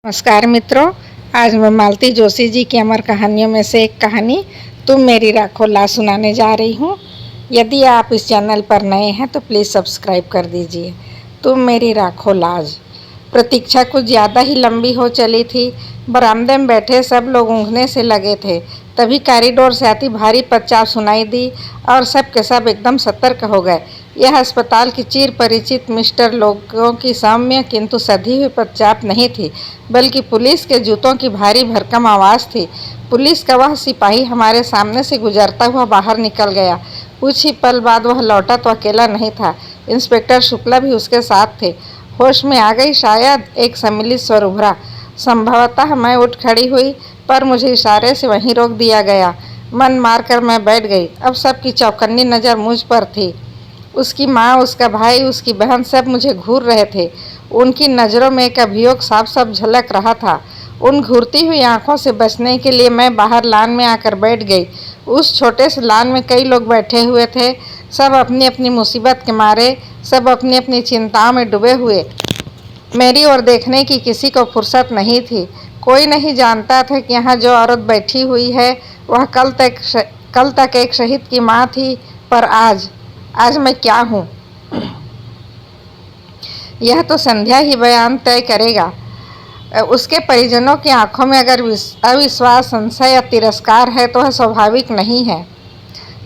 नमस्कार मित्रों, आज मैं मालती जोशी जी की अमर कहानियों में से एक कहानी तुम मेरी राखो लाज सुनाने जा रही हूँ। यदि आप इस चैनल पर नए हैं तो प्लीज़ सब्सक्राइब कर दीजिए। तुम मेरी राखो लाज। प्रतीक्षा कुछ ज़्यादा ही लंबी हो चली थी। बरामदे में बैठे सब लोग ऊँघने से लगे थे। तभी कॉरिडोर से आती भारी पदचाप सुनाई दी और सब के सब एकदम सतर्क हो गए। यह अस्पताल की चिर परिचित मिस्टर लोगों की सौम्य किंतु सधी हुई पदचाप नहीं थी, बल्कि पुलिस के जूतों की भारी भरकम आवाज़ थी। पुलिस का वह सिपाही हमारे सामने से गुजरता हुआ बाहर निकल गया। कुछ ही पल बाद वह लौटा तो अकेला नहीं था, इंस्पेक्टर शुक्ला भी उसके साथ थे। होश में आ गई शायद, एक सम्मिलित स्वर उभरा। संभवतः मैं उठ खड़ी हुई, पर मुझे इशारे से वहीं रोक दिया गया। मन मारकर मैं बैठ गई। अब सबकी चौकन्नी नज़र मुझ पर थी। उसकी माँ, उसका भाई, उसकी बहन सब मुझे घूर रहे थे। उनकी नज़रों में एक अभियोग साफ साफ झलक रहा था। उन घूरती हुई आंखों से बचने के लिए मैं बाहर लान में आकर बैठ गई। उस छोटे से लान में कई लोग बैठे हुए थे, सब अपनी अपनी मुसीबत के मारे, सब अपनी अपनी चिंताओं में डूबे हुए। मेरी ओर देखने की किसी को फुर्सत नहीं थी। कोई नहीं जानता था कि यहाँ जो औरत बैठी हुई है वह कल तक एक शहीद की माँ थी, पर आज मैं क्या हूँ, यह तो संध्या ही बयान तय करेगा। उसके परिजनों की आंखों में अगर अविश्वास, संशय या तिरस्कार है तो वह स्वाभाविक नहीं है।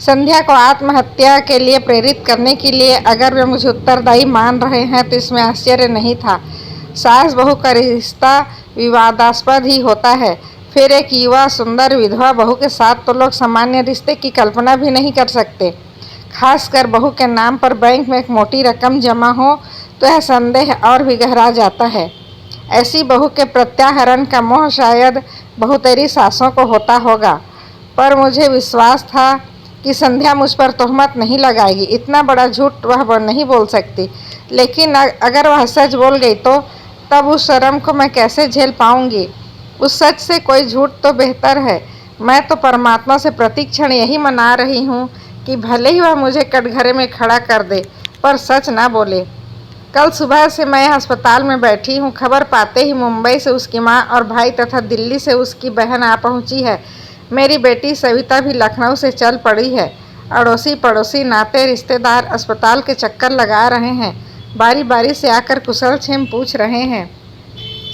संध्या को आत्महत्या के लिए प्रेरित करने के लिए अगर वे मुझे उत्तरदायी मान रहे हैं तो इसमें आश्चर्य नहीं था। सास बहू का रिश्ता विवादास्पद ही होता है, फिर एक युवा सुंदर विधवा बहू के साथ तो लोग सामान्य रिश्ते की कल्पना भी नहीं कर सकते। खासकर बहू के नाम पर बैंक में एक मोटी रकम जमा हो तो यह संदेह और भी गहरा जाता है। ऐसी बहू के प्रत्याहरण का मोह शायद बहुतेरी सासों को होता होगा, पर मुझे विश्वास था कि संध्या मुझ पर तोहमत नहीं लगाएगी। इतना बड़ा झूठ वह नहीं बोल सकती। लेकिन अगर वह सच बोल गई तो तब उस शर्म को मैं कैसे झेल पाऊंगी। उस सच से कोई झूठ तो बेहतर है। मैं तो परमात्मा से प्रतिक्षण यही मना रही हूँ कि भले ही वह मुझे कटघरे में खड़ा कर दे, पर सच ना बोले। कल सुबह से मैं अस्पताल में बैठी हूँ। खबर पाते ही मुंबई से उसकी माँ और भाई तथा दिल्ली से उसकी बहन आ पहुँची है। मेरी बेटी सविता भी लखनऊ से चल पड़ी है। अड़ोसी पड़ोसी, नाते रिश्तेदार अस्पताल के चक्कर लगा रहे हैं। बारी बारी से आकर कुशल क्षेम पूछ रहे हैं,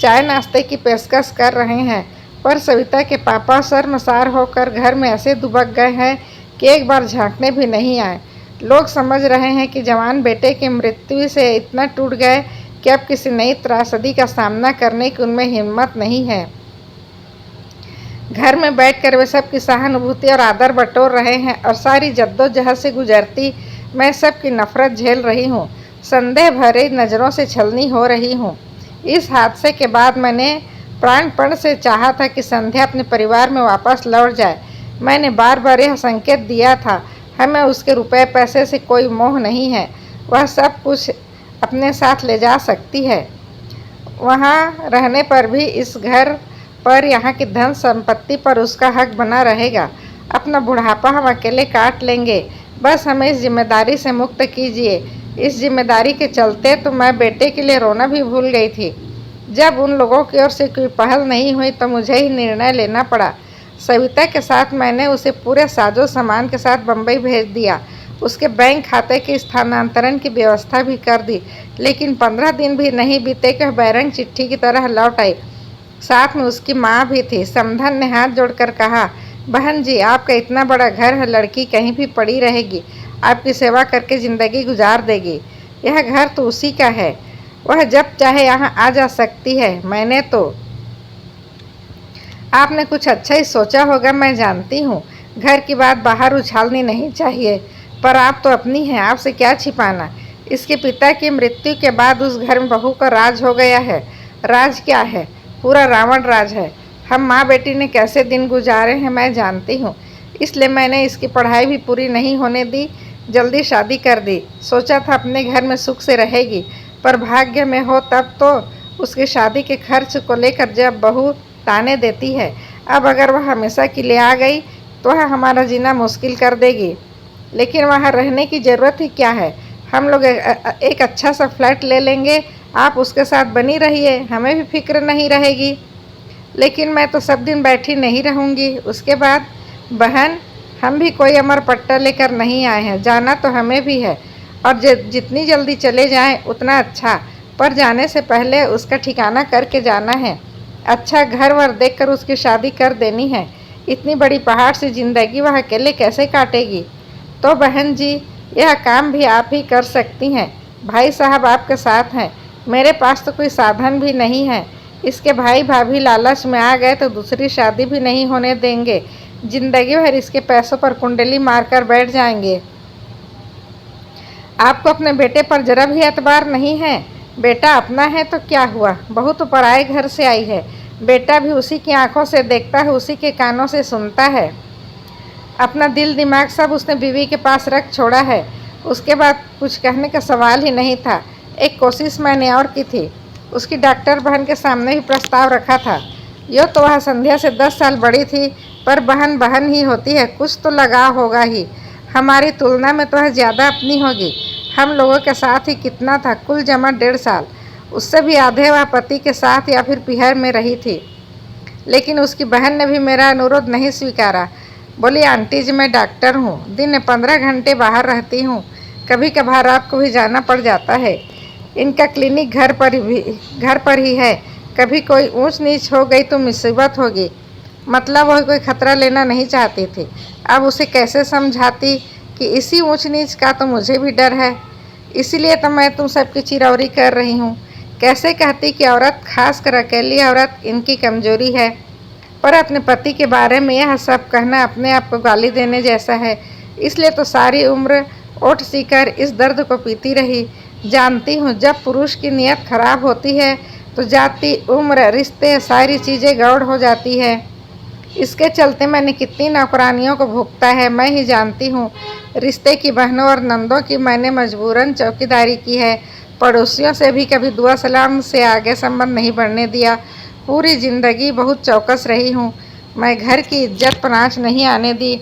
चाय नाश्ते की पेशकश कर रहे हैं। पर सविता के पापा शर्मसार होकर घर में ऐसे दुबक गए हैं कि एक बार झांकने भी नहीं आए। लोग समझ रहे हैं कि जवान बेटे की मृत्यु से इतना टूट गए कि अब किसी नई त्रासदी का सामना करने की उनमें हिम्मत नहीं है। घर में बैठकर वे सबकी सहानुभूति और आदर बटोर रहे हैं और सारी जद्दोजहद से गुजरती मैं सबकी नफरत झेल रही हूँ। संदेह भरी नज़रों से छलनी हो रही हूँ। इस हादसे के बाद मैंने प्राणपण से चाहा था कि संध्या अपने परिवार में वापस लौट जाए। मैंने बार बार यह संकेत दिया था। हमें उसके रुपए पैसे से कोई मोह नहीं है। वह सब कुछ अपने साथ ले जा सकती है। वहाँ रहने पर भी इस घर पर, यहाँ की धन संपत्ति पर उसका हक बना रहेगा। अपना बुढ़ापा हम अकेले काट लेंगे। बस हमें इस जिम्मेदारी से मुक्त कीजिए। इस जिम्मेदारी के चलते तो मैं बेटे के लिए रोना भी भूल गई थी। जब उन लोगों की ओर से कोई पहल नहीं हुई तो मुझे ही निर्णय लेना पड़ा। सविता के साथ मैंने उसे पूरे साजो सामान के साथ बम्बई भेज दिया। उसके बैंक खाते के स्थानांतरण की व्यवस्था भी कर दी। लेकिन 15 दिन भी नहीं बीते कि बैरंग चिट्ठी की तरह लौट आई। साथ में उसकी माँ भी थी। समधन ने हाथ जोड़कर कहा, बहन जी, आपका इतना बड़ा घर है, लड़की कहीं भी पड़ी रहेगी, आपकी सेवा करके ज़िंदगी गुजार देगी। यह घर तो उसी का है, वह जब चाहे यहाँ आ जा सकती है। मैंने तो आपने कुछ अच्छा ही सोचा होगा, मैं जानती हूँ। घर की बात बाहर उछालनी नहीं चाहिए, पर आप तो अपनी हैं, आपसे क्या छिपाना। इसके पिता की मृत्यु के बाद उस घर में बहू का राज हो गया है। राज क्या है? पूरा रावण राज है। हम माँ बेटी ने कैसे दिन गुजारे हैं मैं जानती हूँ। इसलिए मैंने इसकी पढ़ाई भी पूरी नहीं होने दी, जल्दी शादी कर दी। सोचा था अपने घर में सुख से रहेगी, पर भाग्य में हो तब तो। उसकी शादी के खर्च को लेकर जब बहू ताने देती है, अब अगर वह हमेशा के लिए आ गई तो वह हमारा जीना मुश्किल कर देगी। लेकिन वहाँ रहने की ज़रूरत ही क्या है? हम लोग एक अच्छा सा फ्लैट ले लेंगे आप उसके साथ बनी रहिए, हमें भी फिक्र नहीं रहेगी। लेकिन मैं तो सब दिन बैठी नहीं रहूँगी। उसके बाद बहन, हम भी कोई अमर पट्टा लेकर नहीं आए हैं, जाना तो हमें भी है और जितनी जल्दी चले जाएं उतना अच्छा, पर जाने से पहले उसका ठिकाना करके जाना है। अच्छा घर वर देखकर उसकी शादी कर देनी है। इतनी बड़ी पहाड़ से जिंदगी वह अकेले कैसे काटेगी? तो बहन जी, यह काम भी आप ही कर सकती हैं। भाई साहब आपके साथ हैं, मेरे पास तो कोई साधन भी नहीं है। इसके भाई भाभी लालच में आ गए तो दूसरी शादी भी नहीं होने देंगे, जिंदगी भर इसके पैसों पर कुंडली मारकर बैठ जाएंगे। आपको अपने बेटे पर जरा भी एतबार नहीं है? बेटा अपना है तो क्या हुआ, बहू तो पराए घर से आई है। बेटा भी उसी की आंखों से देखता है, उसी के कानों से सुनता है। अपना दिल दिमाग सब उसने बीवी के पास रख छोड़ा है। उसके बाद कुछ कहने का सवाल ही नहीं था। एक कोशिश मैंने और की थी, उसकी डॉक्टर बहन के सामने भी प्रस्ताव रखा था। यो तो वह संध्या से 10 साल बड़ी थी, पर बहन बहन ही होती है, कुछ तो लगाव होगा ही। हमारी तुलना में तो वह ज़्यादा अपनी होगी। हम लोगों के साथ ही कितना था, कुल जमा 1.5 साल। उससे भी आधे वह पति के साथ या फिर पिहर में रही थी। लेकिन उसकी बहन ने भी मेरा अनुरोध नहीं स्वीकारा। बोली, आंटी जी मैं डॉक्टर हूँ, दिन में 15 घंटे बाहर रहती हूँ, कभी कभार रात को भी जाना पड़ जाता है। इनका क्लिनिक घर पर ही है, कभी कोई ऊंच नीच हो गई तो मुसीबत होगी। मतलब वह कोई खतरा लेना नहीं चाहती थी। अब उसे कैसे समझाती कि इसी ऊंच नीच का तो मुझे भी डर है, इसीलिए तो मैं तुम सबकी चिरौरी कर रही हूँ। कैसे कहती कि औरत, खास कर अकेली औरत, इनकी कमजोरी है। पर अपने पति के बारे में यह सब कहना अपने आप को गाली देने जैसा है। इसलिए तो सारी उम्र ओट सीकर इस दर्द को पीती रही। जानती हूँ जब पुरुष की नीयत खराब होती है तो जाति, उम्र, रिश्ते, सारी चीज़ें गौड़ हो जाती है। इसके चलते मैंने कितनी नौकरानियों को भुगता है मैं ही जानती हूँ। रिश्ते की बहनों और नंदों की मैंने मजबूरन चौकीदारी की है। पड़ोसियों से भी कभी दुआ सलाम से आगे संबंध नहीं बढ़ने दिया। पूरी ज़िंदगी बहुत चौकस रही हूँ। मैं घर की इज्जत पर आँच नहीं आने दी,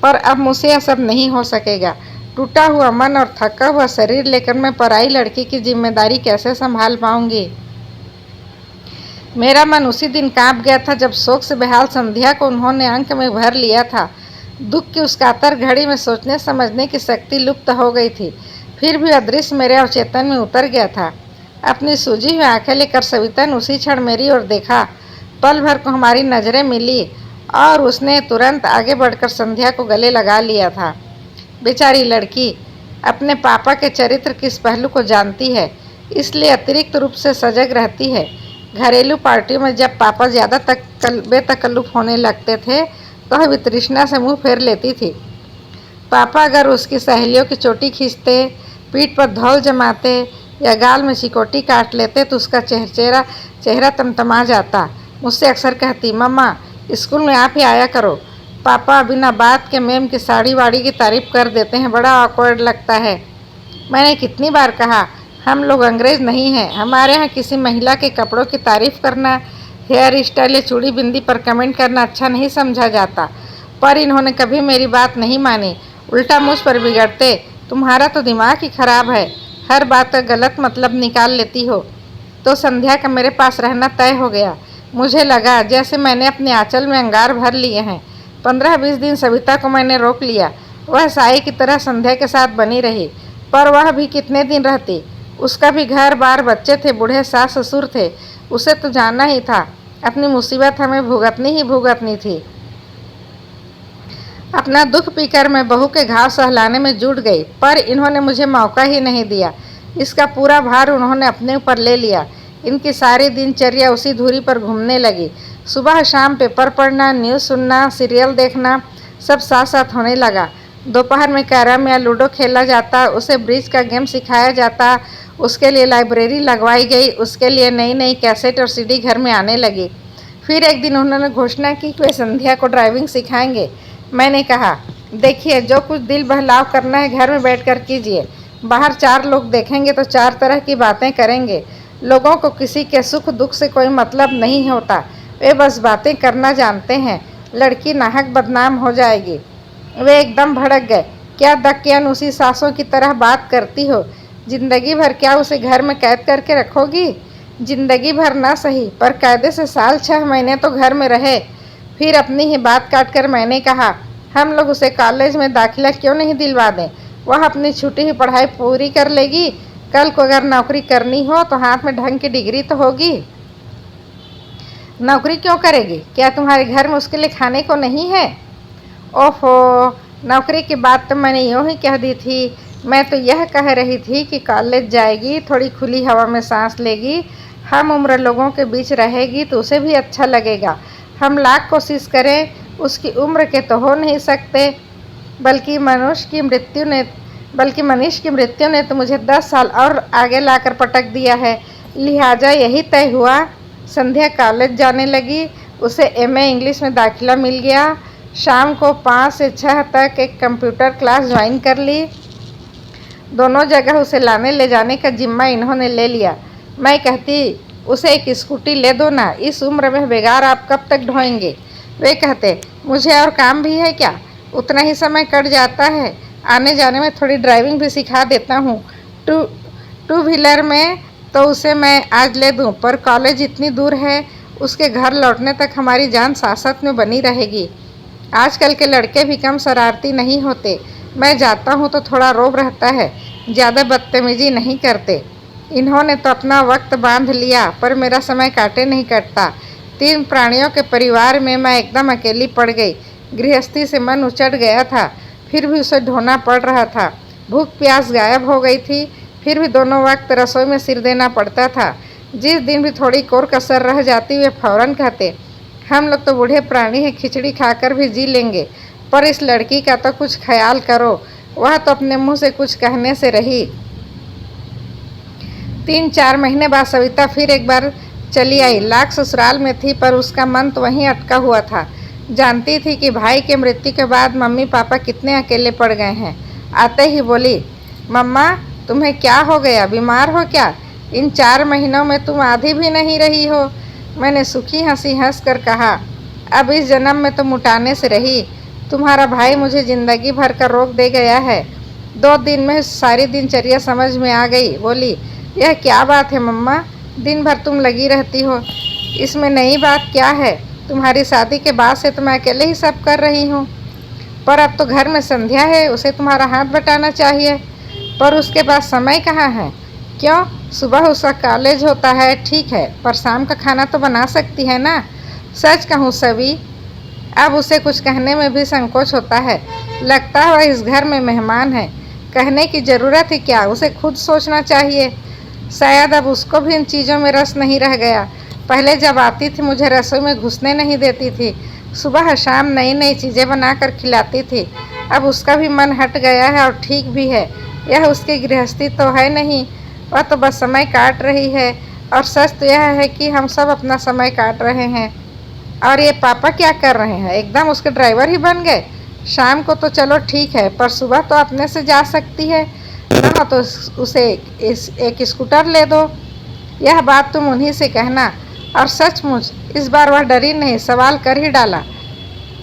पर अब मुझसे यह सब नहीं हो सकेगा। टूटा हुआ मन और थका हुआ शरीर लेकर मैं पराई लड़की की जिम्मेदारी कैसे संभाल पाऊंगी? मेरा मन उसी दिन कांप गया था जब शोक से बेहाल संध्या को उन्होंने अंक में भर लिया था। दुख की उस कातर घड़ी में सोचने समझने की शक्ति लुप्त हो गई थी। फिर भी अदृश्य मेरे अवचेतन में उतर गया था। अपनी सूजी हुई आंखें लेकर सविता ने उसी क्षण मेरी ओर देखा। पल भर को हमारी नज़रें मिली और उसने तुरंत आगे बढ़कर संध्या को गले लगा लिया था। बेचारी लड़की अपने पापा के चरित्र के इस पहलू को जानती है, इसलिए अतिरिक्त रूप से सजग रहती है। घरेलू पार्टियों में जब पापा ज़्यादा बेतकल्लुफ़ होने लगते थे तो वह वितृष्णा से मुंह फेर लेती थी। पापा अगर उसकी सहेलियों की चोटी खींचते, पीठ पर धौल जमाते या गाल में चिकोटी काट लेते तो उसका चेहरा तमतमा जाता। मुझसे अक्सर कहती, मम्मा स्कूल में आप ही आया करो। पापा बिना बात के मैम की साड़ी वाड़ी की तारीफ़ कर देते हैं, बड़ा ऑकवर्ड लगता है। मैंने कितनी बार कहा, हम लोग अंग्रेज़ नहीं हैं, हमारे यहाँ किसी महिला के कपड़ों की तारीफ़ करना, हेयर स्टाइल या चूड़ी बिंदी पर कमेंट करना अच्छा नहीं समझा जाता। पर इन्होंने कभी मेरी बात नहीं मानी, उल्टा मुझ पर बिगड़ते। तुम्हारा तो दिमाग ही खराब है, हर बात का गलत मतलब निकाल लेती हो। तो संध्या का मेरे पास रहना तय हो गया। मुझे लगा जैसे मैंने अपने आंचल में अंगार भर लिए हैं। 15-20 दिन सविता को मैंने रोक लिया। वह साई की तरह संध्या के साथ बनी रही, पर वह भी कितने दिन रहती। उसका भी घर बार, बच्चे थे, बूढ़े सास ससुर थे। उसे तो जाना ही था। अपनी मुसीबत हमें भुगतनी थी। अपना दुख पीकर मैं बहू के घाव सहलाने में जुट गई, पर इन्होंने मुझे मौका ही नहीं दिया। इसका पूरा भार उन्होंने अपने ऊपर ले लिया। इनकी सारी दिनचर्या उसी धुरी पर घूमने लगी। सुबह शाम पेपर पढ़ना, न्यूज़ सुनना, सीरियल देखना, सब साथ साथ होने लगा। दोपहर में कैरम या लूडो खेला जाता, उसे ब्रिज का गेम सिखाया जाता, उसके लिए लाइब्रेरी लगवाई गई, उसके लिए नई नई कैसेट और सीडी घर में आने लगी। फिर एक दिन उन्होंने घोषणा की कि वे संध्या को ड्राइविंग सिखाएंगे। मैंने कहा, देखिए जो कुछ दिल बहलाव करना है घर में बैठकर कीजिए। बाहर 4 लोग देखेंगे तो 4 तरह की बातें करेंगे। लोगों को किसी के सुख दुख से कोई मतलब नहीं होता, वे बस बातें करना जानते हैं। लड़की नाहक बदनाम हो जाएगी। वे एकदम भड़क गए। क्या दकियान उसी सासों की तरह बात करती हो? जिंदगी भर क्या उसे घर में कैद करके रखोगी? जिंदगी भर ना सही, पर कायदे से साल 6 महीने तो घर में रहे। फिर अपनी ही बात काटकर मैंने कहा, हम लोग उसे कॉलेज में दाखिला क्यों नहीं दिलवा दें? वह अपनी छुट्टी हुई पढ़ाई पूरी कर लेगी। कल को अगर नौकरी करनी हो तो हाथ में ढंग की डिग्री तो होगी। नौकरी क्यों करेगी? क्या तुम्हारे घर में उसके लिए खाने को नहीं है? ओफो, नौकरी की बात तो मैंने यूँ ही कह दी थी। मैं तो यह कह रही थी कि कॉलेज जाएगी, थोड़ी खुली हवा में सांस लेगी, हम उम्र लोगों के बीच रहेगी तो उसे भी अच्छा लगेगा। हम लाख कोशिश करें उसकी उम्र के तो हो नहीं सकते, बल्कि मनुष्य की मृत्यु ने तो मुझे 10 साल और आगे लाकर पटक दिया है। लिहाजा यही तय हुआ। संध्या कॉलेज जाने लगी। उसे एमए इंग्लिश में दाखिला मिल गया। शाम को 5 से 6 तक एक कंप्यूटर क्लास ज्वाइन कर ली। दोनों जगह उसे लाने ले जाने का जिम्मा इन्होंने ले लिया। मैं कहती, उसे एक स्कूटी ले दो ना, इस उम्र में बेगार आप कब तक ढोएंगे? वे कहते, मुझे और काम भी है क्या? उतना ही समय कट जाता है, आने जाने में थोड़ी ड्राइविंग भी सिखा देता हूँ। टू व्हीलर में तो उसे मैं आज ले दूँ, पर कॉलेज इतनी दूर है, उसके घर लौटने तक हमारी जान सांसत में बनी रहेगी। आजकल के लड़के भी कम शरारती नहीं होते। मैं जाता हूँ तो थोड़ा रौब रहता है, ज़्यादा बदतमीजी नहीं करते। इन्होंने तो अपना वक्त बांध लिया, पर मेरा समय काटे नहीं कटता। 3 प्राणियों के परिवार में मैं एकदम अकेली पड़ गई। गृहस्थी से मन उचट गया था, फिर भी उसे ढोना पड़ रहा था। भूख प्यास गायब हो गई थी, फिर भी दोनों वक्त रसोई में सिर देना पड़ता था। जिस दिन भी थोड़ी कोर कसर रह जाती वे फौरन कहते, हम लोग तो बूढ़े प्राणी हैं, खिचड़ी खाकर भी जी लेंगे, पर इस लड़की का तो कुछ ख्याल करो। वह तो अपने मुंह से कुछ कहने से रही। 3-4 महीने बाद सविता फिर एक बार चली आई। लाख ससुराल में थी, पर उसका मन तो वहीं अटका हुआ था। जानती थी कि भाई के मृत्यु के बाद मम्मी पापा कितने अकेले पड़ गए हैं। आते ही बोली, मम्मा तुम्हें क्या हो गया? बीमार हो क्या? इन 4 महीनों में तुम आधी भी नहीं रही हो। मैंने सूखी हंसी हंस कर कहा, अब इस जन्म में तो मुटाने से रही। तुम्हारा भाई मुझे जिंदगी भर का रोक दे गया है। 2 दिन में सारी दिनचर्या समझ में आ गई। बोली, यह क्या बात है मम्मा? दिन भर तुम लगी रहती हो, इसमें नई बात क्या है? तुम्हारी शादी के बाद से तो मैं अकेले ही सब कर रही हूँ। पर अब तो घर में संध्या है, उसे तुम्हारा हाथ बटाना चाहिए। पर उसके पास समय कहाँ है? क्यों? सुबह उसका कॉलेज होता है, ठीक है, पर शाम का खाना तो बना सकती है ना? सच कहूँ सभी, अब उसे कुछ कहने में भी संकोच होता है। लगता है वह इस घर में मेहमान है। कहने की ज़रूरत ही क्या, उसे खुद सोचना चाहिए। शायद अब उसको भी इन चीज़ों में रस नहीं रह गया। पहले जब आती थी मुझे रसोई में घुसने नहीं देती थी, सुबह शाम नई नई चीज़ें बनाकर खिलाती थी। अब उसका भी मन हट गया है, और ठीक भी है। यह उसकी गृहस्थी तो है नहीं, वह तो बस समय काट रही है। और सच तो यह है कि हम सब अपना समय काट रहे हैं। और ये पापा क्या कर रहे हैं? एकदम उसके ड्राइवर ही बन गए। शाम को तो चलो ठीक है, पर सुबह तो अपने से जा सकती है ना, तो उसे एक स्कूटर ले दो। यह बात तुम उन्हीं से कहना। और सचमुच इस बार वह डरी नहीं, सवाल कर ही डाला।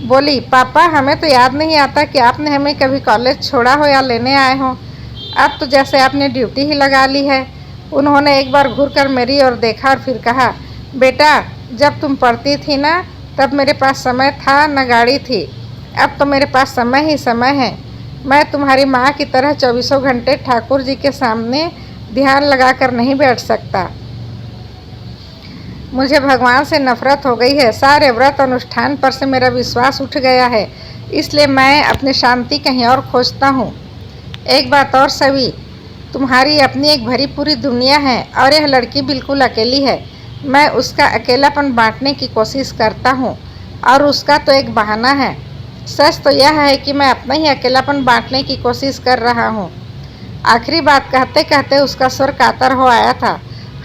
बोली, पापा हमें तो याद नहीं आता कि आपने हमें कभी कॉलेज छोड़ा हो या लेने आए हो। अब तो जैसे आपने ड्यूटी ही लगा ली है। उन्होंने एक बार घूरकर मेरी ओर देखा और फिर कहा, बेटा जब तुम पढ़ती थी ना, तब मेरे पास समय था न गाड़ी थी। अब तो मेरे पास समय ही समय है। मैं तुम्हारी माँ की तरह 24 घंटे ठाकुर जी के सामने ध्यान लगाकर नहीं बैठ सकता। मुझे भगवान से नफरत हो गई है। सारे व्रत अनुष्ठान पर से मेरा विश्वास उठ गया है, इसलिए मैं अपनी शांति कहीं और खोजता हूँ। एक बात और सभी, तुम्हारी अपनी एक भरी पूरी दुनिया है और यह लड़की बिल्कुल अकेली है। मैं उसका अकेलापन बांटने की कोशिश करता हूँ, और उसका तो एक बहाना है। सच तो यह है कि मैं अपना ही अकेलापन बांटने की कोशिश कर रहा हूँ। आखिरी बात कहते कहते उसका स्वर कातर हो आया था।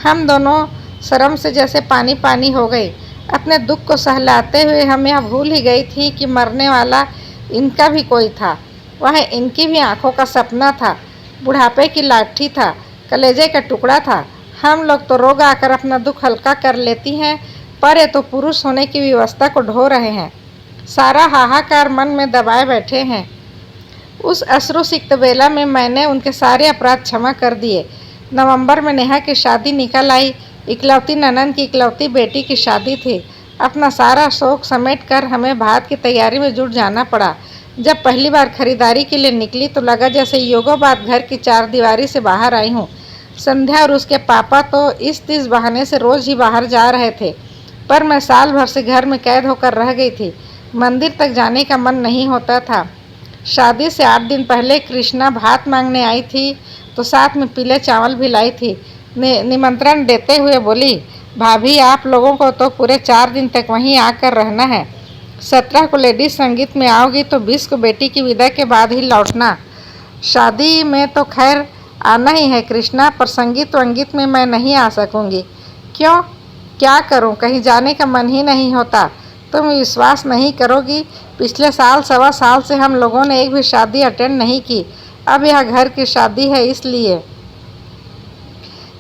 हम दोनों शर्म से जैसे पानी पानी हो गए। अपने दुख को सहलाते हुए हम यह भूल ही गई थी कि मरने वाला इनका भी कोई था। वह इनकी भी आंखों का सपना था, बुढ़ापे की लाठी था, कलेजे का टुकड़ा था। हम लोग तो रोग आकर अपना दुख हल्का कर लेती हैं, पर ये तो पुरुष होने की व्यवस्था को ढो रहे हैं। सारा हाहाकार मन में दबाए बैठे हैं। उस अश्रुसिक्त बेला में मैंने उनके सारे अपराध क्षमा कर दिए। नवंबर में नेहा की शादी निकल आई। इकलौती ननंद की इकलौती बेटी की शादी थी। अपना सारा शौक समेट कर हमें बारात की तैयारी में जुट जाना पड़ा। जब पहली बार खरीदारी के लिए निकली तो लगा जैसे योगों बाद घर की चार दीवारी से बाहर आई हूँ। संध्या और उसके पापा तो इस बहाने से रोज ही बाहर जा रहे थे, पर मैं साल भर से घर में कैद होकर रह गई थी। मंदिर तक जाने का मन नहीं होता था। शादी से 8 दिन पहले कृष्णा भात मांगने आई थी तो साथ में पीले चावल भी लाई थी। निमंत्रण देते हुए बोली, भाभी आप लोगों को तो पूरे 4 दिन तक वहीं आकर रहना है। 17 को लेडीज संगीत में आओगी तो 20 को बेटी की विदा के बाद ही लौटना। शादी में तो खैर आना ही है कृष्णा, पर संगीत वंगीत में मैं नहीं आ सकूंगी। क्यों? क्या करूं? कहीं जाने का मन ही नहीं होता। तुम विश्वास नहीं करोगी, पिछले साल 1.25 साल से हम लोगों ने एक भी शादी अटेंड नहीं की। अब यह घर की शादी है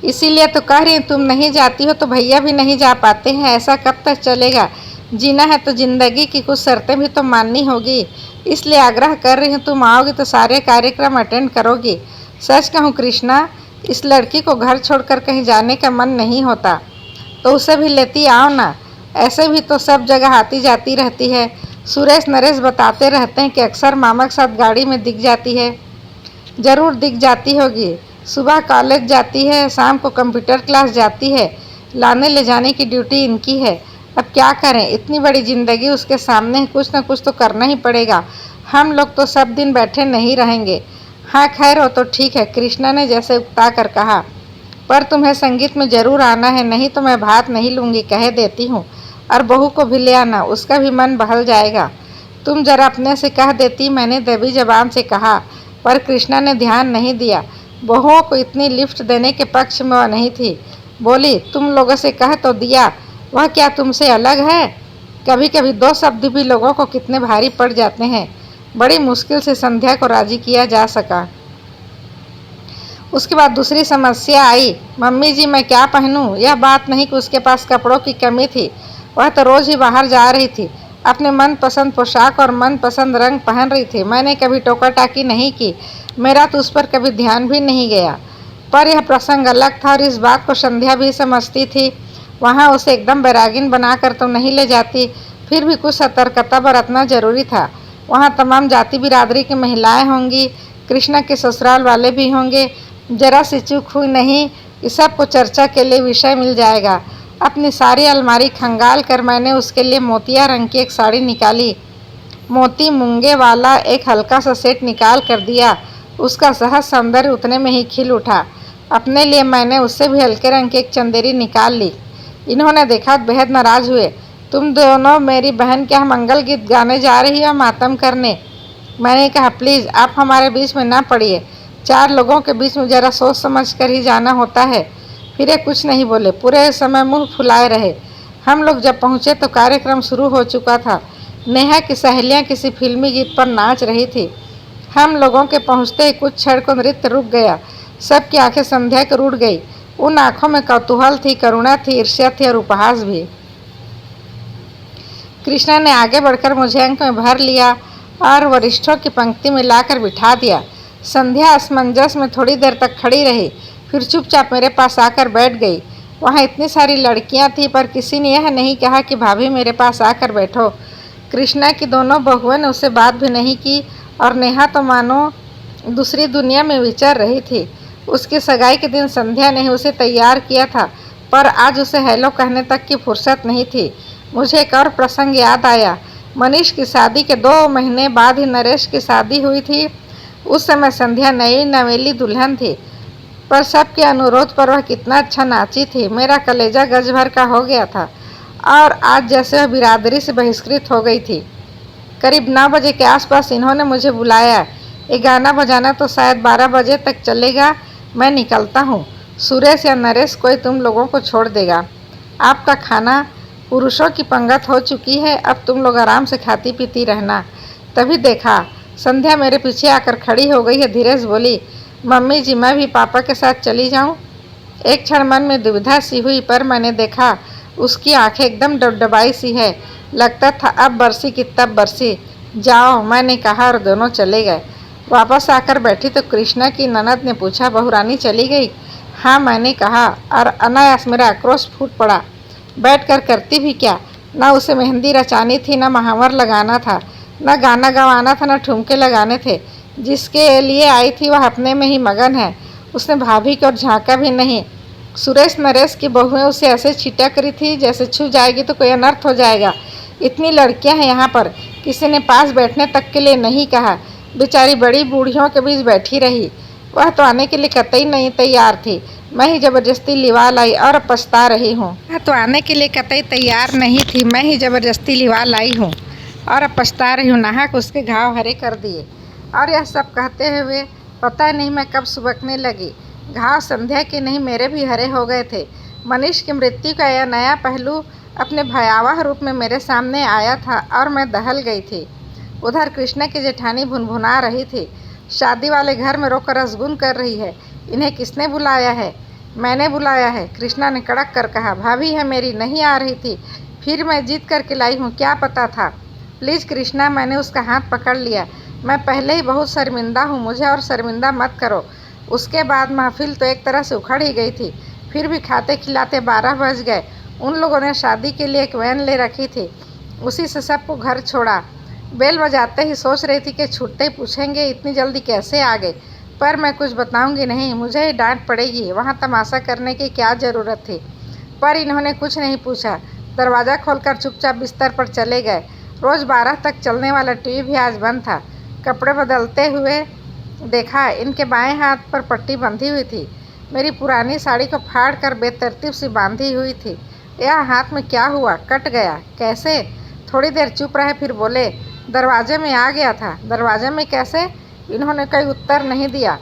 इसीलिए तो कह रही, तुम नहीं जाती हो तो भैया भी नहीं जा पाते हैं। ऐसा कब तक चलेगा? जीना है तो जिंदगी की कुछ शर्तें भी तो माननी होगी। इसलिए आग्रह कर रही हूँ, तुम आओगी तो सारे कार्यक्रम अटेंड करोगी। सच कहूँ कृष्णा, इस लड़की को घर छोड़कर कहीं जाने का मन नहीं होता, तो उसे भी लेती आओ ना। ऐसे भी तो सब जगह आती जाती रहती है। सुरेश नरेश बताते रहते हैं कि अक्सर मामा के साथ गाड़ी में दिख जाती है। ज़रूर दिख जाती होगी। सुबह कॉलेज जाती है, शाम को कंप्यूटर क्लास जाती है। लाने ले जाने की ड्यूटी इनकी है। अब क्या करें, इतनी बड़ी ज़िंदगी उसके सामने, कुछ ना कुछ तो करना ही पड़ेगा। हम लोग तो सब दिन बैठे नहीं रहेंगे। हाँ खैर हो तो ठीक है, कृष्णा ने जैसे उकता कर कहा, पर तुम्हें संगीत में ज़रूर आना है, नहीं तो मैं भात नहीं लूँगी, कह देती हूँ। और बहू को भी ले आना, उसका भी मन बहल जाएगा। तुम जरा अपने से कह देती, मैंने दबी जबान से कहा, पर कृष्णा ने ध्यान नहीं दिया। बहुओं को इतनी लिफ्ट देने के पक्ष में वह नहीं थी। बोली, तुम लोगों से कह तो दिया, वह क्या तुमसे अलग है? कभी कभी 2 शब्द भी लोगों को कितने भारी पड़ जाते हैं। बड़ी मुश्किल से संध्या को राजी किया जा सका। उसके बाद दूसरी समस्या आई, मम्मी जी मैं क्या पहनूं? यह बात नहीं कि उसके पास कपड़ों की कमी थी, वह तो रोज़ ही बाहर जा रही थी, अपने मनपसंद पोशाक और मनपसंद रंग पहन रही थी। मैंने कभी टोका टाकी नहीं की, मेरा तो उस पर कभी ध्यान भी नहीं गया। पर यह प्रसंग अलग था और इस बात को संध्या भी समझती थी। वहाँ उसे एकदम बैरागिन बनाकर तो नहीं ले जाती, फिर भी कुछ सतर्कता बरतना जरूरी था। वहाँ तमाम जाति बिरादरी की महिलाएं होंगी, कृष्णा के ससुराल वाले भी होंगे। जरा सी चूक हुई नहीं, इस सब को चर्चा के लिए विषय मिल जाएगा। अपनी सारी अलमारी खंगाल कर मैंने उसके लिए मोतिया रंग की एक साड़ी निकाली। मोती मूंगे वाला एक हल्का सा सेट निकाल कर दिया। उसका सहज सौंदर्य उतने में ही खिल उठा। अपने लिए मैंने उससे भी हल्के रंग की एक चंदेरी निकाल ली। इन्होंने देखा बेहद नाराज हुए। तुम दोनों मेरी बहन क्या मंगल गीत गाने जा रही हो, मातम करने? मैंने कहा, प्लीज़ आप हमारे बीच में ना पड़िए। 4 लोगों के बीच में ज़रा सोच समझ कर ही जाना होता है। फिर ये कुछ नहीं बोले, पूरे समय मुंह फुलाए रहे। हम लोग जब पहुँचे तो कार्यक्रम शुरू हो चुका था। नेहा की सहेलियाँ किसी फिल्मी गीत पर नाच रही थी। हम लोगों के पहुँचते ही कुछ क्षण को नृत्य रुक गया। सबकी आंखें संध्या को रुड़ गई। उन आंखों में कौतूहल थी, करुणा थी, ईर्ष्या थी और उपहास भी। कृष्णा ने आगे बढ़कर मुझे अंक में भर लिया और वरिष्ठों की पंक्ति में लाकर बिठा दिया। संध्या असमंजस में थोड़ी देर तक खड़ी रही, फिर चुपचाप मेरे पास आकर बैठ गई। वहाँ इतनी सारी लड़कियाँ थीं, पर किसी ने यह नहीं कहा कि भाभी मेरे पास आकर बैठो। कृष्णा की दोनों बहुओं ने उससे बात भी नहीं की और नेहा तो मानो दूसरी दुनिया में विचर रही थी। उसकी सगाई के दिन संध्या ने उसे तैयार किया था, पर आज उसे हेलो कहने तक की फुर्सत नहीं थी। मुझे एक और प्रसंग याद आया। मनीष की शादी के 2 महीने बाद ही नरेश की शादी हुई थी। उस समय संध्या नई नवेली दुल्हन थी, पर सबके अनुरोध पर वह कितना अच्छा नाची थी। मेरा कलेजा गज भर का हो गया था और आज जैसे वह बिरादरी से बहिष्कृत हो गई थी। करीब 9 बजे के आसपास इन्होंने मुझे बुलाया। ये गाना बजाना तो शायद 12 बजे तक चलेगा। मैं निकलता हूँ, सुरेश या नरेश कोई तुम लोगों को छोड़ देगा। आपका खाना, पुरुषों की पंगत हो चुकी है, अब तुम लोग आराम से खाती पीती रहना। तभी देखा संध्या मेरे पीछे आकर खड़ी हो गई है। धीरेज बोली, मम्मी जी मैं भी पापा के साथ चली जाऊं? एक क्षण मन में दुविधा सी हुई, पर मैंने देखा उसकी आंखें एकदम डबडबाई सी है। लगता था अब बरसी की तब बरसी। जाओ, मैंने कहा और दोनों चले गए। वापस आकर बैठी तो कृष्णा की ननद ने पूछा, बहुरानी चली गई? हाँ, मैंने कहा, और अनायास मेरा आक्रोश फूट पड़ा। बैठकर करती भी क्या? न उसे मेहंदी रचानी थी, न महावर लगाना था, न गाना गवाना था, न ठुमके लगाने थे। जिसके लिए आई थी वह अपने में ही मगन है। उसने भाभी की ओर झाँका भी नहीं। सुरेश नरेश की बहुएं उसे ऐसे छिटक रही थी जैसे छू जाएगी तो कोई अनर्थ हो जाएगा। इतनी लड़कियां हैं यहाँ पर, किसी ने पास बैठने तक के लिए नहीं कहा। बेचारी बड़ी बूढ़ियों के बीच बैठी रही। वह तो आने के लिए कतई नहीं तैयार थी। मैं ही जबरदस्ती लिवा लाई और पछता रही हूँ। वह तो आने के लिए कतई तैयार नहीं थी। मैं ही जबरदस्ती लिवा लाई हूँ और अब पछता रही हूँ। नाहक उसके घाव हरे कर दिए। और यह सब कहते हुए पता नहीं मैं कब सुबकने लगी। घाव संध्या के नहीं, मेरे भी हरे हो गए थे। मनीष की मृत्यु का यह नया पहलू अपने भयावह रूप में मेरे सामने आया था और मैं दहल गई थी। उधर कृष्णा की जेठानी भुनभुना रही थी, शादी वाले घर में रोकर रसगुन कर रही है। इन्हें किसने बुलाया है? मैंने बुलाया है, कृष्णा ने कड़क कर कहा। भाभी है मेरी, नहीं आ रही थी, फिर मैं जीत करके लाई हूँ, क्या पता था। प्लीज़ कृष्णा, मैंने उसका हाथ पकड़ लिया। मैं पहले ही बहुत शर्मिंदा हूँ, मुझे और शर्मिंदा मत करो। उसके बाद महफिल तो एक तरह से उखड़ ही गई थी। फिर भी खाते खिलाते 12 बज गए। उन लोगों ने शादी के लिए एक वैन ले रखी थी, उसी से सबको घर छोड़ा। बेल बजाते ही सोच रही थी कि छूटते ही पूछेंगे इतनी जल्दी कैसे आ गए, पर मैं कुछ बताऊंगी नहीं, मुझे ही डांट पड़ेगी। वहाँ तमाशा करने की क्या ज़रूरत थी। पर इन्होंने कुछ नहीं पूछा। दरवाज़ा खोलकर चुपचाप बिस्तर पर चले गए। रोज़ 12 तक चलने वाला टीवी भी आज बंद था। कपड़े बदलते हुए देखा, इनके बाएं हाथ पर पट्टी बंधी हुई थी। मेरी पुरानी साड़ी को फाड़ कर बेतरतीब सी बांधी हुई थी। यह हाथ में क्या हुआ? कट गया? कैसे? थोड़ी देर चुप रहे, फिर बोले, दरवाजे में आ गया था। दरवाजे में कैसे? इन्होंने कोई उत्तर नहीं दिया।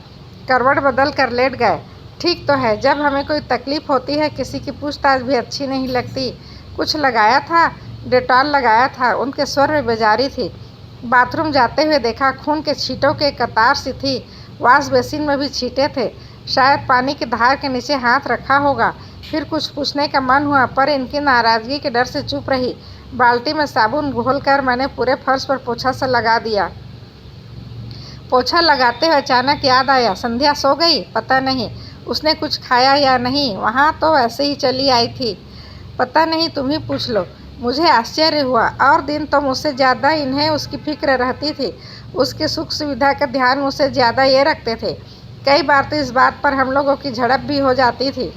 करवट बदल कर लेट गए। ठीक तो है, जब हमें कोई तकलीफ होती है किसी की पूछताछ भी अच्छी नहीं लगती। कुछ लगाया था? डेटॉल लगाया था। उनके स्वर में बेजारी थी। बाथरूम जाते हुए देखा, खून के छींटों के कतार सी थी। वॉश बेसिन में भी छींटे थे। शायद पानी की धार के नीचे हाथ रखा होगा। फिर कुछ पूछने का मन हुआ, पर इनकी नाराज़गी के डर से चुप रही। बाल्टी में साबुन घोलकर मैंने पूरे फर्श पर पोछा सा लगा दिया। पोछा लगाते हुए अचानक याद आया, संध्या सो गई? पता नहीं उसने कुछ खाया या नहीं, वहाँ तो ऐसे ही चली आई थी। पता नहीं, तुम ही पूछ लो। मुझे आश्चर्य हुआ। और दिन तो मुझसे ज़्यादा इन्हें उसकी फिक्र रहती थी। उसकी सुख सुविधा का ध्यान मुझसे ज़्यादा ये रखते थे। कई बार तो इस बात पर हम लोगों की झड़प भी हो जाती थी।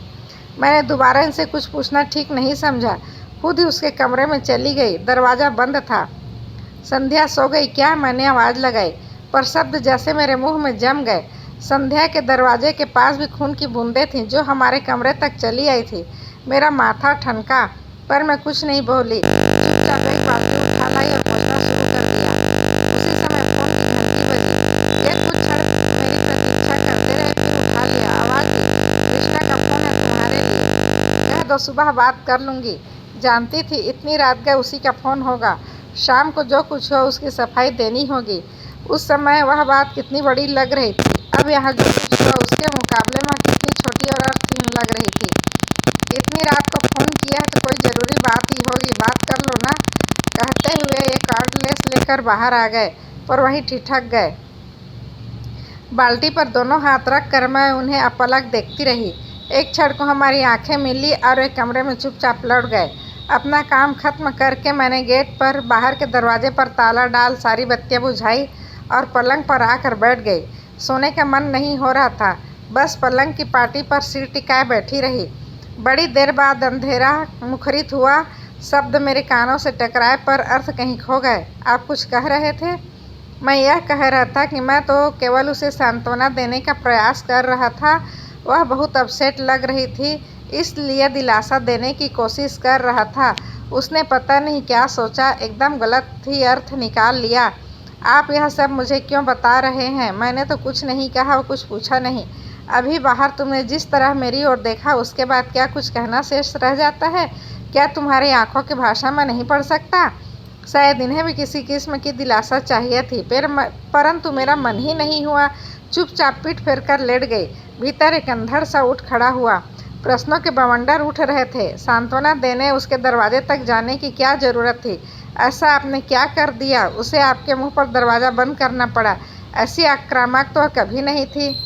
मैंने दोबारा इनसे कुछ पूछना ठीक नहीं समझा। खुद ही उसके कमरे में चली गई। दरवाज़ा बंद था। संध्या सो गई क्या? मैंने आवाज़ लगाई, पर शब्द जैसे मेरे मुंह में जम गए। संध्या के दरवाजे के पास भी खून की बूंदें थीं जो हमारे कमरे तक चली आई थी। मेरा माथा ठनका, पर मैं कुछ नहीं बोली। चुपचाप एक बाल्टी उठा लाई और पोंछना शुरू कर दिया। उसी समय फोन की घंटी बजी। एक कुछ क्षण मेरी प्रतीक्षा करते रहे, फिर उठा लिया। आवाज़ दी, कृष्णा का फोन है, तुम्हारे लिए। कह दो, सुबह बात कर लूँगी। जानती थी इतनी रात गए उसी का फ़ोन होगा। शाम को जो कुछ हो उसकी सफाई देनी होगी। उस समय वह बात कितनी बड़ी लग रही थी, अब यहाँ जो कुछ हुआ उसके मुकाबले में कितनी छोटी और अर्थहीन लग रही थी। इतनी रात को फ़ोन किया है तो कोई ज़रूरी बात ही होगी, बात कर लो ना। कहते हुए ये कार्डलेस लेकर बाहर आ गए, पर वहीं ठिठक गए। बाल्टी पर दोनों हाथ रख कर मैं उन्हें अपलक देखती रही। एक क्षण को हमारी आंखें मिली और वे कमरे में चुपचाप लौट गए। अपना काम खत्म करके मैंने गेट पर बाहर के दरवाजे पर ताला डाल सारी बत्तियां बुझाई और पलंग पर आकर बैठ गई। सोने का मन नहीं हो रहा था, बस पलंग की पाटी पर सिर टिकाए बैठी रही। बड़ी देर बाद अंधेरा मुखरित हुआ। शब्द मेरे कानों से टकराए, पर अर्थ कहीं खो गए। आप कुछ कह रहे थे? मैं यह कह रहा था कि मैं तो केवल उसे सांत्वना देने का प्रयास कर रहा था। वह बहुत अपसेट लग रही थी, इसलिए दिलासा देने की कोशिश कर रहा था। उसने पता नहीं क्या सोचा, एकदम गलत ही अर्थ निकाल लिया। आप यह सब मुझे क्यों बता रहे हैं? मैंने तो कुछ नहीं कहा और कुछ पूछा नहीं। अभी बाहर तुमने जिस तरह मेरी ओर देखा, उसके बाद क्या कुछ कहना शेष रह जाता है? क्या तुम्हारी आंखों की भाषा में नहीं पढ़ सकता? शायद इन्हें भी किसी किस्म की दिलासा चाहिए थी, परंतु मेरा मन ही नहीं हुआ। चुपचाप पीठ फेर कर लेट गई। भीतर एक अंधड़ सा उठ खड़ा हुआ। प्रश्नों के बवंडर उठ रहे थे। सांत्वना देने उसके दरवाजे तक जाने की क्या जरूरत थी? ऐसा आपने क्या कर दिया? उसे आपके मुंह पर दरवाज़ा बंद करना पड़ा। ऐसी आक्रामक तो कभी नहीं थी।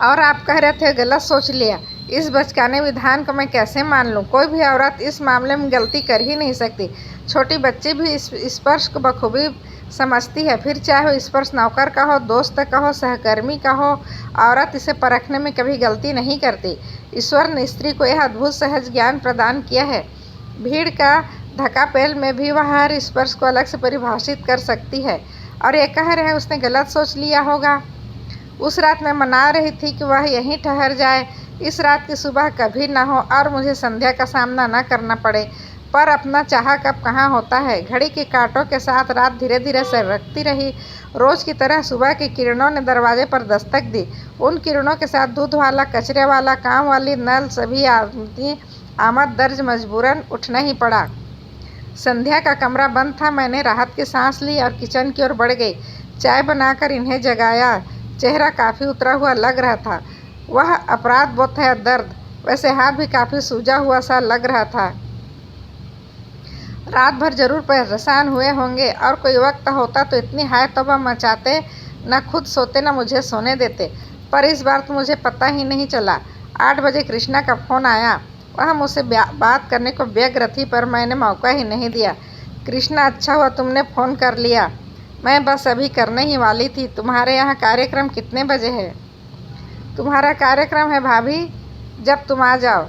और आप कह रहे थे गलत सोच लिया। इस बचकाने विधान को मैं कैसे मान लूं? कोई भी औरत इस मामले में गलती कर ही नहीं सकती। छोटी बच्ची भी इस स्पर्श को बखूबी समझती है। फिर चाहे वो स्पर्श नौकर का हो, दोस्त का हो, सहकर्मी का हो, औरत इसे परखने में कभी गलती नहीं करती। ईश्वर ने स्त्री को यह अद्भुत सहज ज्ञान प्रदान किया है। भीड़ का धक्कापेल में भी वह हर स्पर्श को अलग से परिभाषित कर सकती है। और ये कह रहे हैं उसने गलत सोच लिया होगा। उस रात मैं मना रही थी कि वह यहीं ठहर जाए, इस रात की सुबह कभी न हो और मुझे संध्या का सामना न करना पड़े। पर अपना चाहा कब कहाँ होता है। घड़ी के कांटों के साथ रात धीरे धीरे सरकती रही। रोज की तरह सुबह की किरणों ने दरवाजे पर दस्तक दी। उन किरणों के साथ दूध वाला, कचरे वाला, काम वाली, नल, सभी आदमी आमद दर्ज मजबूरन उठना ही पड़ा। संध्या का कमरा बंद था। मैंने राहत की सांस ली और किचन की ओर बढ़ गई। चाय बनाकर इन्हें जगाया। चेहरा काफ़ी उतरा हुआ लग रहा था। वह अपराध बोध है दर्द, वैसे हाथ भी काफ़ी सूजा हुआ सा लग रहा था। रात भर जरूर परेशान हुए होंगे और कोई वक्त होता तो इतनी हाय तौबा मचाते, न खुद सोते न मुझे सोने देते। पर इस बार तो मुझे पता ही नहीं चला। 8 बजे कृष्णा का फ़ोन आया। वह मुझसे बात करने को व्यग्र थी पर मैंने मौका ही नहीं दिया। कृष्णा, अच्छा हुआ तुमने फ़ोन कर लिया। मैं बस अभी करने ही वाली थी। तुम्हारे यहाँ कार्यक्रम कितने बजे है? तुम्हारा कार्यक्रम है भाभी, जब तुम आ जाओ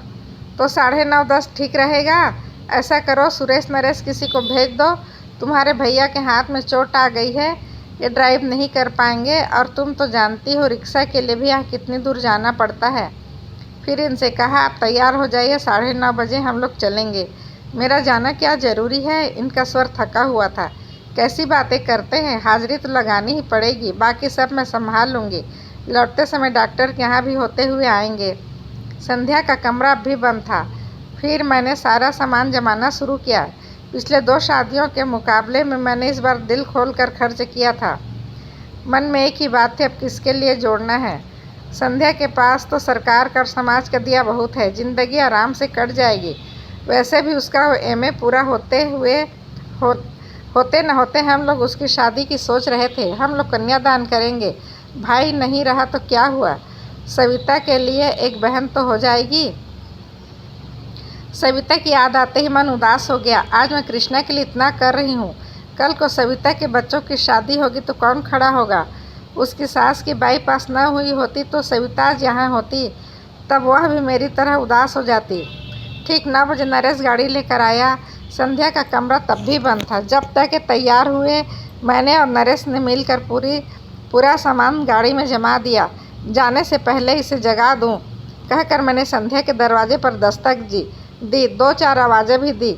तो 9:30-10 ठीक रहेगा। ऐसा करो, सुरेश नरेश किसी को भेज दो। तुम्हारे भैया के हाथ में चोट आ गई है, ये ड्राइव नहीं कर पाएंगे और तुम तो जानती हो रिक्शा के लिए भी यहाँ कितनी दूर जाना पड़ता है। फिर इनसे कहा आप तैयार हो जाइए, 9:30 बजे हम लोग चलेंगे। मेरा जाना क्या ज़रूरी है? इनका स्वर थका हुआ था। कैसी बातें करते हैं, हाजिरी तो लगानी ही पड़ेगी, बाकी सब मैं संभाल लूँगी। लौटते समय डॉक्टर के यहाँ भी होते हुए आएंगे। संध्या का कमरा अब भी बंद था। फिर मैंने सारा सामान जमाना शुरू किया। पिछले 2 शादियों के मुकाबले में मैंने इस बार दिल खोल कर खर्च किया था। मन में एक ही बात थी, अब किसके लिए जोड़ना है। संध्या के पास तो सरकार का और समाज का दिया बहुत है, जिंदगी आराम से कट जाएगी। वैसे भी उसका एमए पूरा होते न होते हम लोग उसकी शादी की सोच रहे थे। हम लोग कन्यादान करेंगे। भाई नहीं रहा तो क्या हुआ, सविता के लिए एक बहन तो हो जाएगी। सविता की याद आते ही मन उदास हो गया। आज मैं कृष्णा के लिए इतना कर रही हूँ, कल को सविता के बच्चों की शादी होगी तो कौन खड़ा होगा। उसकी सास की बाईपास न हुई होती तो सविता आज यहाँ होती, तब वह भी मेरी तरह उदास हो जाती। ठीक 9 बजे नरेश गाड़ी लेकर आया। संध्या का कमरा तब भी बंद था। जब तक के तैयार हुए, मैंने और नरेश ने मिलकर पूरा सामान गाड़ी में जमा दिया। जाने से पहले इसे जगा दूं कहकर मैंने संध्या के दरवाजे पर दस्तक दी। 2-4 आवाज़ें भी दी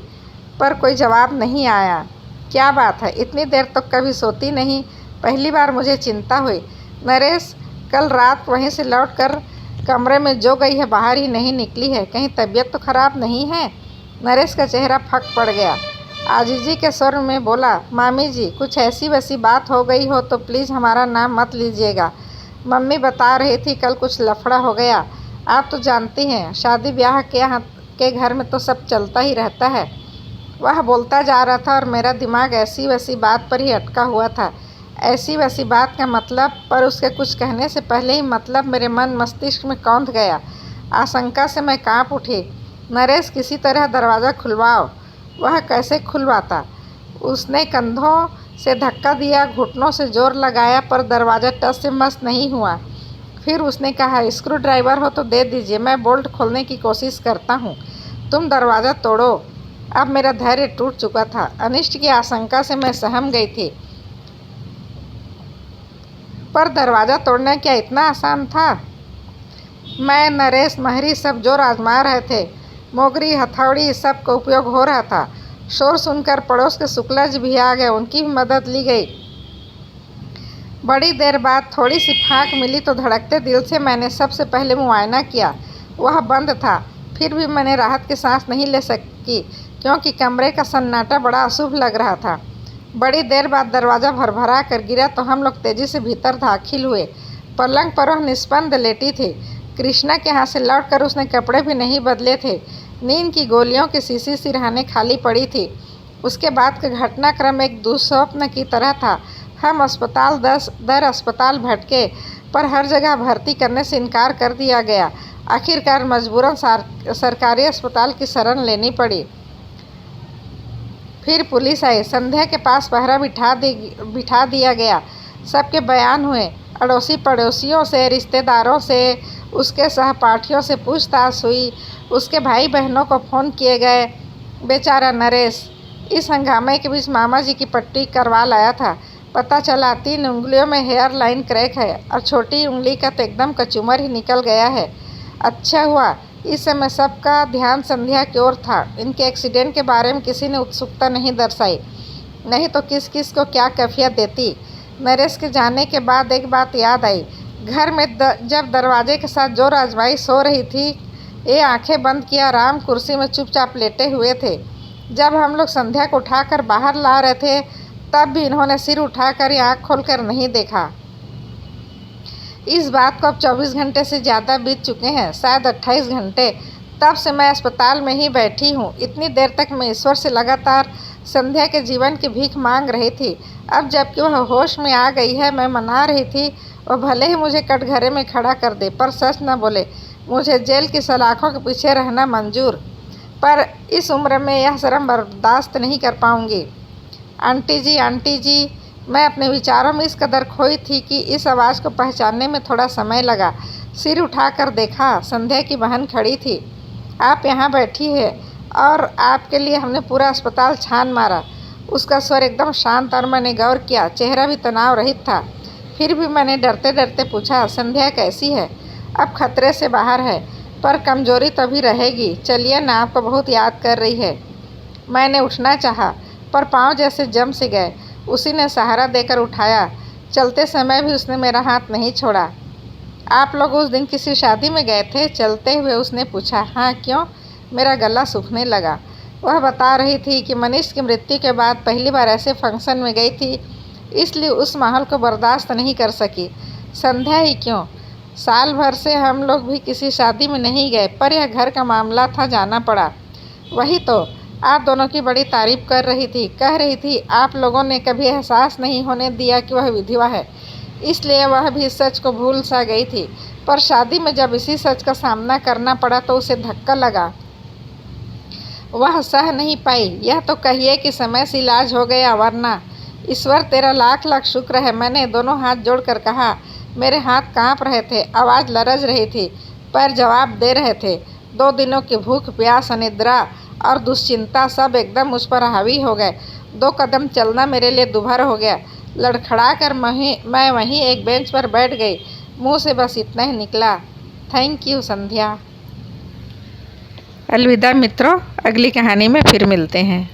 पर कोई जवाब नहीं आया। क्या बात है, इतनी देर तक तो कभी सोती नहीं। पहली बार मुझे चिंता हुई। नरेश कल रात वहीं से लौटकर कमरे में जो गई है बाहर ही नहीं निकली है। कहीं तबीयत तो खराब नहीं है? नरेश का चेहरा फक पड़ गया। आजीजी के स्वर में बोला, मामी जी, कुछ ऐसी वैसी बात हो गई हो तो प्लीज़ हमारा नाम मत लीजिएगा। मम्मी बता रही थी कल कुछ लफड़ा हो गया। आप तो जानती हैं, शादी ब्याह के घर में तो सब चलता ही रहता है। वह बोलता जा रहा था और मेरा दिमाग ऐसी वैसी बात पर ही अटका हुआ था। ऐसी वैसी बात का मतलब, पर उसके कुछ कहने से पहले ही मतलब मेरे मन मस्तिष्क में कौंध गया। आशंका से मैं काँप उठी। नरेश, किसी तरह दरवाज़ा खुलवाओ। वह कैसे खुलवाता? उसने कंधों से धक्का दिया, घुटनों से जोर लगाया पर दरवाज़ा टस से मस नहीं हुआ। फिर उसने कहा, स्क्रू ड्राइवर हो तो दे दीजिए, मैं बोल्ट खोलने की कोशिश करता हूँ, तुम दरवाज़ा तोड़ो। अब मेरा धैर्य टूट चुका था। अनिष्ट की आशंका से मैं सहम गई थी, पर दरवाज़ा तोड़ना क्या इतना आसान था? मैं, नरेश, महरी सब जोर आजमा रहे थे। मोगरी, हथौड़ी सब का उपयोग हो रहा था। शोर सुनकर पड़ोस के शुक्ला जी भी आ गए, उनकी भी मदद ली गई। बड़ी देर बाद थोड़ी सी फाँक मिली तो धड़कते दिल से मैंने सबसे पहले मुआयना किया। वह बंद था। फिर भी मैंने राहत की सांस नहीं ले सकी क्योंकि कमरे का सन्नाटा बड़ा अशुभ लग रहा था। बड़ी देर बाद दरवाज़ा भरभरा कर गिरा तो हम लोग तेज़ी से भीतर दाखिल हुए। पलंग पर वह निस्पंद लेटी थी। कृष्णा के यहाँ से लौटकर उसने कपड़े भी नहीं बदले थे। नींद की गोलियों की शीशी सिरहाने खाली पड़ी थी। उसके बाद का घटनाक्रम एक दुस्वप्न की तरह था। हम अस्पताल दर अस्पताल भटके, पर हर जगह भर्ती करने से इनकार कर दिया गया। आखिरकार मजबूरन सरकारी अस्पताल की शरण लेनी पड़ी। फिर पुलिस आई, संध्या के पास पहरा बिठा दिया गया। सबके बयान हुए, अड़ोसी पड़ोसियों से, रिश्तेदारों से, उसके सहपाठियों से पूछताछ हुई, उसके भाई बहनों को फ़ोन किए गए। बेचारा नरेश इस हंगामे के बीच मामा जी की पट्टी करवा लाया था। पता चला 3 उंगलियों में हेयर लाइन क्रैक है और छोटी उंगली का तो एकदम कचूमर ही निकल गया है। अच्छा हुआ इस समय सबका ध्यान संध्या की ओर था। इनके एक्सीडेंट के बारे में किसी ने उत्सुकता नहीं दर्शाई, नहीं तो किस किस को क्या कैफियत देती। नरेश के जाने के बाद एक बात याद आई। घर में जब दरवाजे के साथ जो राजबाई सो रही थी, ये आंखें बंद किए आराम कुर्सी में चुपचाप लेटे हुए थे। जब हम लोग संध्या को उठाकर बाहर ला रहे थे, तब भी इन्होंने सिर उठाकर या आँख खोलकर नहीं देखा। इस बात को अब 24 घंटे से ज़्यादा बीत चुके हैं, शायद 28 घंटे। तब से मैं अस्पताल में ही बैठी हूँ। इतनी देर तक मैं ईश्वर से लगातार संध्या के जीवन की भीख मांग रही थी। अब जबकि वह होश में आ गई है, मैं मना रही थी वह भले ही मुझे कटघरे में खड़ा कर दे, पर सच न बोले। मुझे जेल की सलाखों के पीछे रहना मंजूर, पर इस उम्र में यह शर्म बर्दाश्त नहीं कर पाऊँगी। आंटी जी, मैं अपने विचारों में इस कदर खोई थी कि इस आवाज़ को पहचानने में थोड़ा समय लगा। सिर उठाकर देखा, संध्या की बहन खड़ी थी। आप यहाँ बैठी है और आपके लिए हमने पूरा अस्पताल छान मारा। उसका स्वर एकदम शांत और मैंने गौर किया, चेहरा भी तनाव रहित था। फिर भी मैंने डरते डरते पूछा, संध्या कैसी है? अब खतरे से बाहर है, पर कमजोरी तो भी रहेगी। चलिए ना, आपको बहुत याद कर रही है। मैंने उठना चाहा, पर पाँव जैसे जम से गए। उसी ने सहारा देकर उठाया। चलते समय भी उसने मेरा हाथ नहीं छोड़ा। आप लोग उस दिन किसी शादी में गए थे? चलते हुए उसने पूछा। हाँ, क्यों? मेरा गला सूखने लगा। वह बता रही थी कि मनीष की मृत्यु के बाद पहली बार ऐसे फंक्शन में गई थी, इसलिए उस माहौल को बर्दाश्त नहीं कर सकी। संध्या ही क्यों, साल भर से हम लोग भी किसी शादी में नहीं गए, पर यह घर का मामला था, जाना पड़ा। वही तो आप दोनों की बड़ी तारीफ कर रही थी, कह रही थी आप लोगों ने कभी एहसास नहीं होने दिया कि वह विधवा है, इसलिए वह भी सच को भूल सा गई थी। पर शादी में जब इसी सच का सामना करना पड़ा तो उसे धक्का लगा, वह सह नहीं पाई। यह तो कहिए कि समय से इलाज हो गया, वरना। ईश्वर तेरा लाख लाख शुक्र है, मैंने दोनों हाथ जोड़कर कहा। मेरे हाथ कांप रहे थे, आवाज़ लरज रही थी, पैर जवाब दे रहे थे। 2 दिनों की भूख प्यास, अनिद्रा और दुश्चिंता सब एकदम मुझ पर हावी हो गए। 2 कदम चलना मेरे लिए दूभर हो गया। लड़खड़ा कर मैं वहीं एक बेंच पर बैठ गई। मुंह से बस इतना ही निकला, थैंक यू संध्या। अलविदा मित्रों, अगली कहानी में फिर मिलते हैं।